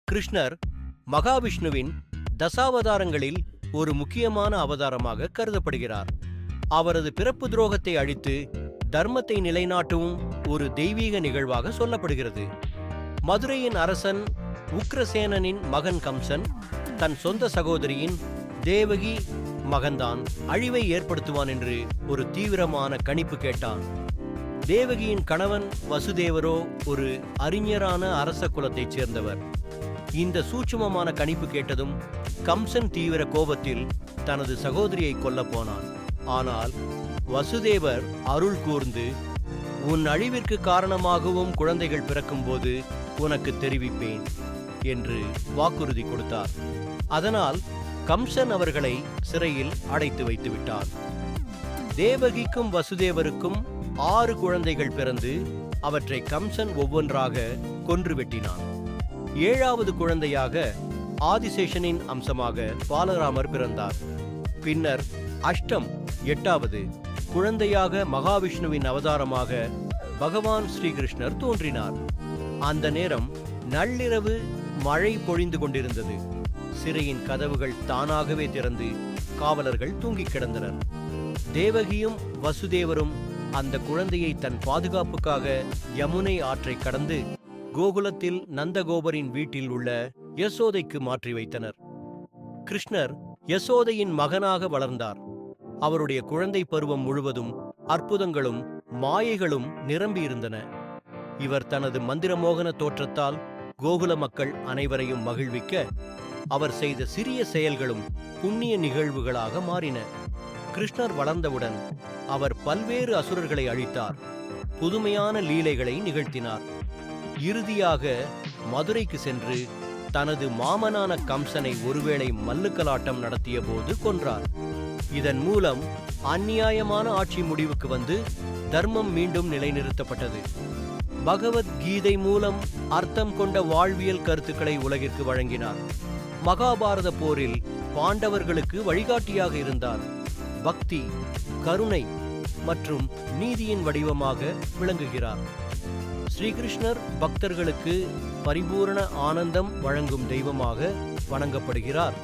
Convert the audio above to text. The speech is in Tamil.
கிருஷ்ணர் மகாவிஷ்ணுவின் தசாவதாரங்களில் ஒரு முக்கியமான அவதாரமாக கருதப்படுகிறார். அவரது பிறப்பு துரோகத்தை அழித்து தர்மத்தை நிலைநாட்டும் ஒரு தெய்வீக நிகழ்வாக சொல்லப்படுகிறது. மதுரையின் அரசன் உக்ரசேனனின் மகன் கம்சன் தன் சொந்த சகோதரியின் தேவகி மகன்தான் அழிவை ஏற்படுத்துவான் என்று ஒரு தீவிரமான கணிப்பு கேட்டான். தேவகியின் கணவன் வசுதேவரோ ஒரு அறிஞரான அரச குலத்தைச் சேர்ந்தவர். இந்த சூட்சுமமான கணிப்பு கேட்டதும் கம்சன் தீவிர கோபத்தில் தனது சகோதரியை கொல்லப் போனான். ஆனால் வசுதேவர் அருள் கூர்ந்து, உன் அழிவிற்கு காரணமாகவும் குழந்தைகள் பிறக்கும்போது உனக்கு தெரிவிப்பேன் என்று வாக்குறுதி கொடுத்தார். அதனால் கம்சன் அவர்களை சிறையில் அடைத்து வைத்து விட்டார். தேவகிக்கும் வசுதேவருக்கும் 6 குழந்தைகள் பிறந்து அவற்றை கம்சன் ஒவ்வொன்றாக கொன்று வெட்டினான். 7வது குழந்தையாக ஆதிசேஷனின் அம்சமாக பாலராமர் பிறந்தார். பின்னர் அஷ்டம் 8வது குழந்தையாக மகாவிஷ்ணுவின் அவதாரமாக பகவான் ஸ்ரீகிருஷ்ணர் தோன்றினார். அந்த நேரம் நள்ளிரவு மழை பொழிந்து கொண்டிருந்தது. சிறையின் கதவுகள் தானாகவே திறந்து காவலர்கள் தூங்கிக் கிடந்தனர். தேவகியும் வசுதேவரும் அந்த குழந்தையை தன் பாதுகாப்புக்காக யமுனை ஆற்றை கடந்து கோகுலத்தில் நந்தகோபரின் வீட்டில் உள்ள யசோதைக்கு மாற்றி வைத்தனர். கிருஷ்ணர் யசோதையின் மகனாக வளர்ந்தார். அவருடைய குழந்தை பருவம் முழுவதும் அற்புதங்களும் மாயைகளும் நிரம்பியிருந்தன. இவர் தனது மந்திரமோகன தோற்றத்தால் கோகுல மக்கள் அனைவரையும் மகிழ்விக்க அவர் செய்த சிறிய செயல்களும் புண்ணிய நிகழ்வுகளாக மாறின. கிருஷ்ணர் வளர்ந்தவுடன் அவர் பல்வேறு அசுரர்களை அழித்தார். புதுமையான லீலைகளை நிகழ்த்தினார். இறுதியாக மதுரைக்கு சென்று தனது மாமனான கம்சனை ஒருவேளை மல்லுக்கலாட்டம் நடத்திய போது கொன்றார். இதன் மூலம் அந்நியாயமான ஆட்சி முடிவுக்கு வந்து தர்மம் மீண்டும் நிலைநிறுத்தப்பட்டது. பகவத்கீதை மூலம் அர்த்தம் கொண்ட வாழ்வியல் கருத்துக்களை உலகிற்கு வழங்கினார். மகாபாரத போரில் பாண்டவர்களுக்கு வழிகாட்டியாக இருந்தார். பக்தி, கருணை மற்றும் நீதியின் வடிவமாக விளங்குகிறார். ஸ்ரீகிருஷ்ணர் பக்தர்களுக்கு பரிபூரண ஆனந்தம் வழங்கும் தெய்வமாக வணங்கப்படுகிறார்.